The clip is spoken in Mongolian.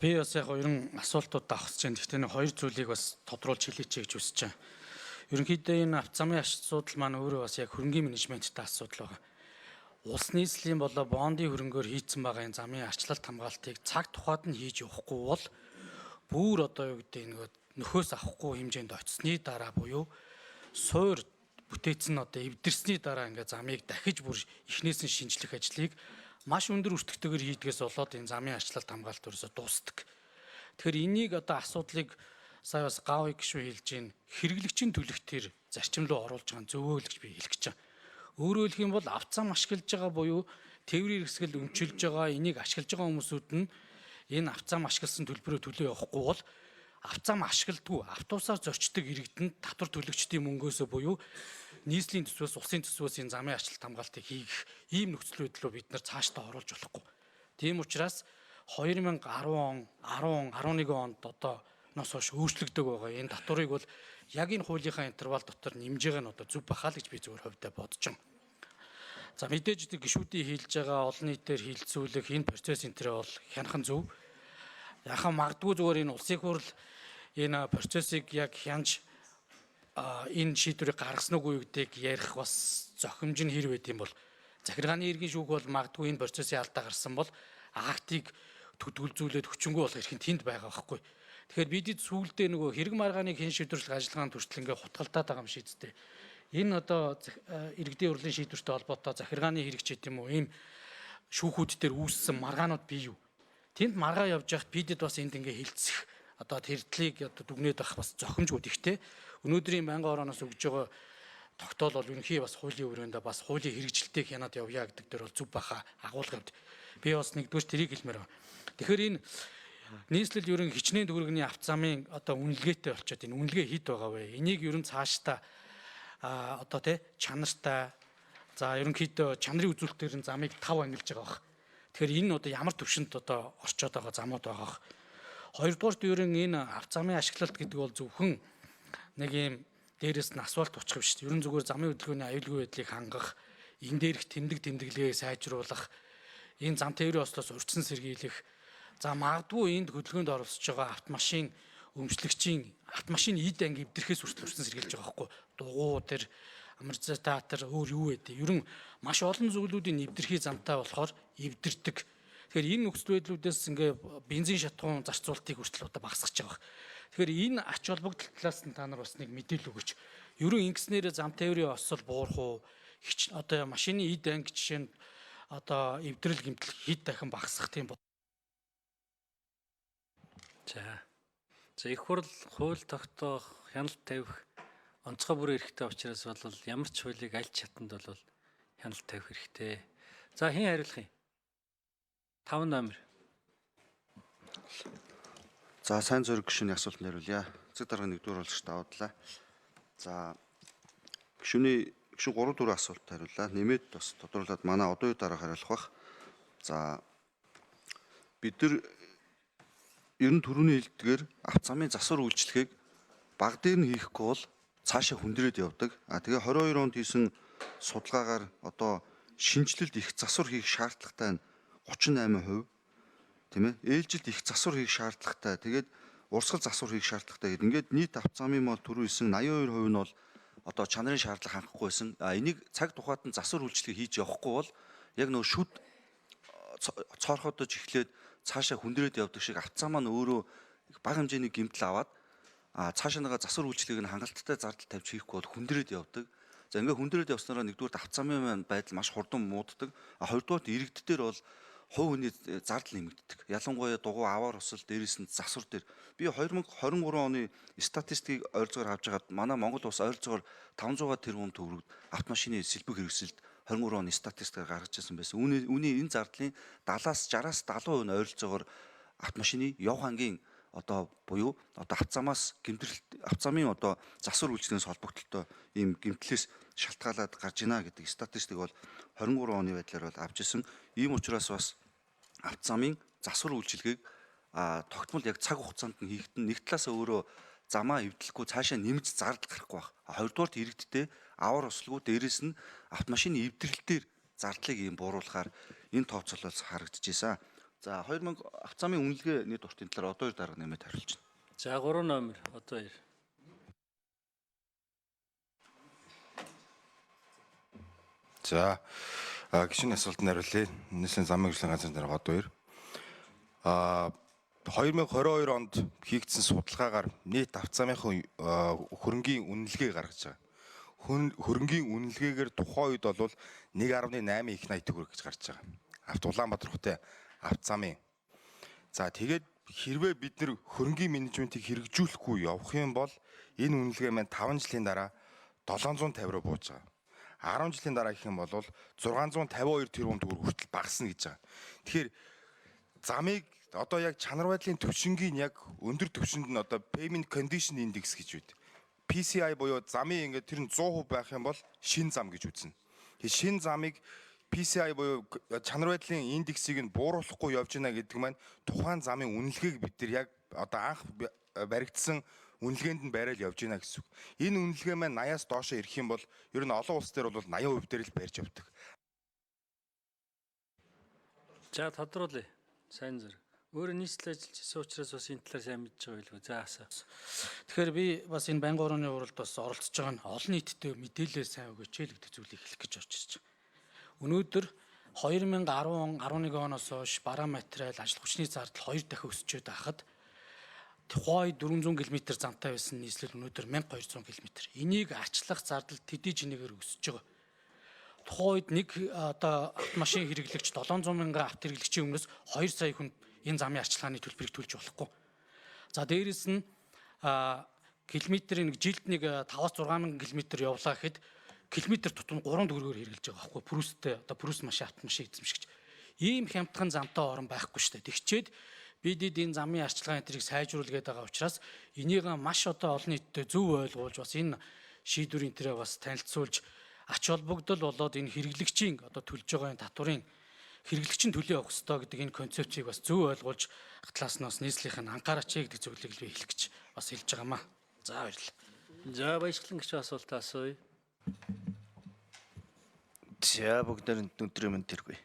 Би бас яг ерөн асуултууд давхсаж байна. Гэхдээ нэг хоёр зүйлийг бас тодруулж хэлээч гэж хүсэж байна. Ерөнхийдөө энэ авто замын асуудал маань өөрөө бас яг хөрөнгийн менежменттэй асуудал байна. Улс нийслэлийн болоо бондын хөрөнгөөр хийцэн байгаа энэ замын арчлалт хамгаалтыг цаг тухайд нь хийж явахгүй бол бүр одоо юу гэдэг нэг нөхөөс авахгүй хэмжээнд очисны дараа буюу суур бүтээцэн одоо эвдэрсний дараа ингээд замыг дахиж бүр эхнээс нь шинжлэх ажлыг маш өндөр өртөгтэйгээр хийдгээс болоод энэ замын арчлалт хамгаалт өрөөсө дуустдаг. Тэгэхээр энийг одоо асуудлыг сая бас гавь гişүү хэлж гин хэрэглэгчийн төлөх төр зарчим руу оруулж байгаа зөвөө л гэж би хэлэх гэж байна. Өөрөөр хэлэх юм бол авто зам ашиглаж байгаа буюу тээврийн хэсгэл өмчилж байгаа энийг ашиглаж байгаа хүмүүсүүд нь энэ авто зам ашигласан төлбөрөө төлөө явахгүй бол авто зам ашигладгүй автобусаар зорчдог иргэдэнд татвар төлөгчдийн мөнгөөсөө буюу нийслэлийн төсвөөс улсын төсвөөс энэ замын арчлалт хамгаалтыг хийх ийм нөхцөл байдлыг бид нар цаашдаа оруулж болохгүй. Тийм учраас 2010 он, 10 он, 11 онд одоо ноос хойш өөрчлөгдөг байгаа. Энэ татварыг бол яг энэ хуулийнхаа интервал дотор нэмж байгаа нь одоо зөв бахаа л гэж би зөвөр хөвдөө бодож байна. За мэдээж гишүүдийн хийлж байгаа олон нийтээр хилцүүлэх энэ процесс энтрээ бол хянахан зөв. Яхан магадгүй зүгээр энэ улсын хурл энэ процессыг яг хянж энэ шийдвэрийг гаргасан уу гэдгийг ярих бас зохимж нь хэр байд юм бол захиргааны иргэн шүүх бол магадгүй энэ процессын алдаа гарсан бол актыг төдөлзүүлээд хүчингү болох эрх нь тэнд байгаа байхгүй. Тэгэхээр бид сүүлдээ нөгөө хэрэг маргааныг хэн шийдвэрлэх ажиллагааны төртөл ингээ хутгалдаад байгаа юм шийдтэй. Энэ одоо иргэдийн урлын шийдвэртэй холбоотой захиргааны хэрэгч гэдэг юм уу ийм шүүхүүд дээр үүссэн маргаанууд бий юу? Тэнд маргаа явж байхад бидэд бас энд ингээ хилцэх одоо тэрдлийг одоо дүгнээд авах бас зохимжгүй ихтэй. Өнөөдрийн байнгын орооноос өгж байгаа тогтоол бол ерөнхий бас хуулийн өрөөндөө бас хуулийн хэрэгжилтийг хянаад явъя гэдэг дээр бол зөв баха агуулгад. Би бас нэгдүгээр тэрийг хэлмээр байна. Тэгэхээр энэ нийслэл ерөн хичнээн төгрөгний авто замын одоо үнэлгээтэй болчиход энэ үнэлгээ хэд байгаа вэ? Энийг ерөн цаашдаа одоо чанартай за ерөнхийдөө чанарын үзүүлэлтээр замыг 5 ангилж байгаа баг. Тэгэхээр энэ одоо ямар төвшөнд одоо орчоод байгаа замууд байгаа. Хоёрдугаарт ерөн энэ авто замын ашиглалт гэдэг бол зөвхөн нэг юм дээрээс нь асфальт учих биш. Ерөн зүгээр замын хөдөлгөөний аюулгүй байдлыг хангах, энэ дээрх тэмдэглэгээ сайжруулах, энэ зам тээврийн ослоос урьдчилан сэргийлэх, за магадгүй энд хөдөлгөөнд оролцож байгаа автомашин өмчлөгчийн автомашин эд анги эвдэрхээс хүртэл урьдчилан сэргийлж байгаа байхгүй. Дугуй тэр амортизатор өөр юу байдэ. Ерөн маш олон зүйлүүдийн эвдэрхий замтай болохоор эвдэрдэг. Тэгэхээр энэ нөхцөл байдлуудаас ингээ бензин шатхуун зарцуулалтыг хүртэл одоо багасгаж байгаа. Тэгэхээр энэ ач холбогдол талаас нь та нар бас нэг мэдээлэл өгөөч. Ерөн ингэснээр зам тээврийн осол буурах уу? Одоо машины эд анги жишээ нь одоо эвдрэл гэмтэл хэд дахин багасгах тийм. За их хурл хууль тогтоох, хяналт тавих онцгой бүрэн хэрэгтэй учраас бол ямар ч хуулийг аль чатанд бол хяналт тавих хэрэгтэй. За хэн хариулах юм? 5 номер. За сайн зориг гишүүний асуулт хариулъя. Эцэг дарга 1-р болгож даваадлаа. За гишүүн 3-4 асуулт хариуллаа. Нэмээд бас тодруулаад манай одоо дараа хариулах бах. За бид нар ер нь түрүүний хэлдгээр авто замын засвар үйлчлэгийг баг дээр нь хийхгүй бол цаашаа хүндрээд явдаг. Тэгээ 22 онд хийсэн судалгаагаар одоо шинжилэлд их засвар хийх шаардлагатай нь 38%, тийм ээ. Ээлжилд их засвар хийх шаардлагатай. Тэгээд урсгал засвар хийх шаардлагатай гэдэг. Ингээд нийт авто замын мал түрүү хэлсэн 82% нь бол одоо чанарын шаардлага хангахгүй байсан. Энийг цаг тухайд нь засвар үйлчлэгийг хийж явахгүй бол яг нөгөө шүд цоорходож эхлээд цаашаа хүндрээд явдаг шиг авто зам маань өөрөө бага хэмжээний гэмтэл аваад цаашаа нэг засвар үйлчлэгийг нь хангалттай зардал тавьж хийхгүй бол хүндрээд явдаг. За ингээ хүндрээд явснараа нэгдүгээр авто замын байдал маш хурдан мууддаг. Хоёрдугаар иргэд дээр бол хувь хүний зардал нэмэгддэг. Ялангуяа дугуй аваар усал дээрээс нь засвар дээр би 2023 оны статистикийг ойролцоогоор авч байгаад манай Монгол улс ойролцоогоор 500 тэрбум төгрөг автомашины сэлбэг хэрэгсэлд 23 оны статистикаар гаргаж ирсэн байсан. Үүний энэ зардлын 70-аас 60-аас 70% нь ойролцоогоор автомашины явх ангийн одоо буюу одоо авто замаас гэмтрэлт авто замын одоо засвар үйлчлэгээс холбогдлолтой ийм гэмтлээс шалтгаалаад гарч ийна гэдэг статистик бол 23 оны байдлаар бол авч ирсэн. Ийм учраас бас авто замын засвар үйлчлэгийг тогтмол яг цаг хугацаанд нь хийхэд нэг талаасаа өөрөө замаа эвдлэхгүй цаашаа нэмж зардал гарахгүй байх. Хоёрдугаарт иргэдтэй аваар ослогоо дээрээс нь автомашины эвдрэл дээр зардлыг ийм бууруулахаар энэ тооцоолол харагдчихсан. За 2000 авто замын үнэлгээний дуртын талаар одоо дарга нэмээд хариулж байна. За 3 номер одоо 2. За гишүүний асуултанд хариулъя. Нийслэлийн замын хөгжлийн газрын дарга одоо 2. 2022 онд хийгдсэн судалгаагаар нийт авто замынхын хөрөнгийн үнэлгээ гаргаж байгаа. Хөрөнгийн үнэлгээгээр тухайн үед бол 1.8 их 80 төгрөг гэж гарч байгаа. Улаанбаатар хотын авто замын. За тэгээд хэрвээ бид нэр хөрөнгийн менежментийг хэрэгжүүлэхгүй явах юм бол энэ үнэлгээ маань 5 жилийн дараа 750 руу бууж байгаа. 10 жилийн дараа гэх юм бол 652 тэрбум төгрөг хүртэл багасна гэж байгаа. Тэгэхээр замыг одоо яг чанар байдлын төвшингийн яг өндөр төвшөнд нь одоо payment condition index гэж үү. PCI буюу замын ингээд тэр нь 100% байх юм бол шин зам гэж үзнэ. Тэгэхээр шин замыг PCI буюу чанар байдлын индексийг нь бууруулахгүй явж байна гэдэг маань тухайн замын үнэлгээг бид нар яг одоо анх баригдсан үнэлгээнд нь барайл явж байна гэсэн үг. Энэ үнэлгээ маань 80-аас доошо ирэх юм бол ер нь олон улс дээр бол 80% дээр л барьж явдаг. За тодруулъя. Сайн зэрэг. Өөрөө нийслэл ажиллаж байсан учраас бас энэ талаар сайн мэдж байгаа байлгүй. За асаа. Тэгэхээр би бас энэ байнгын орооны уралд бас оролцож байгаа нь олон нийтэд мэдээлэл сайн өгөөч л гэдэг зүйлийг хэлэх гэж орж ирж байгаа. Өнөөдөр 2010-11 оноос хойш бараа материал, ажил хүчний зардал 2 дахин өсчөөд байхад тухайн 400 км замтай байсан нийслэл өнөөдөр 1200 км. Энийг арчлах зардал төдий жинэгээр өсөж байгаа. Тухайн үед нэг одоо автомашин хэрэглэгч 700 мянган авто хэрэглэгчийн өмнөөс 2 сая хүн энэ замын арчилгааны төлбөрийг төлж болохгүй. За дээрэс нь километрийн жилд нэг 5-6 мянган км явлаа гэхэд километр тутам 3 төгрөгөөр хэрэглэж байгаа байхгүй. Прүстэй одоо прүс машин автомашин эзэмшигч. Ийм хямдхан замтай орон байхгүй шүү дээ. Тэгчээд бид энэ замын арчилгааны тэрийг сайжруулах гээд байгаа учраас энийг маш одоо олон нийтэд зөв ойлгуулж бас энэ шийдвэрийн тэрэ бас танилцуулж ач холбогдол болоод энэ хэрэглэгчийн одоо төлж байгаа энэ татварын хэрэглэгчийн төлөө явах ёстой гэдэг энэ концепцийг бас зөв ойлгуулж талаас нь бас нийслэлийн анхаараач гэдэг зүйлийг л би хэлэх гэж бас хэлж байгаамаа. За баярлалаа. За баяжглан гişүү асуултаа асууя. За бүгдээр өдрийн мэнд тэргүй.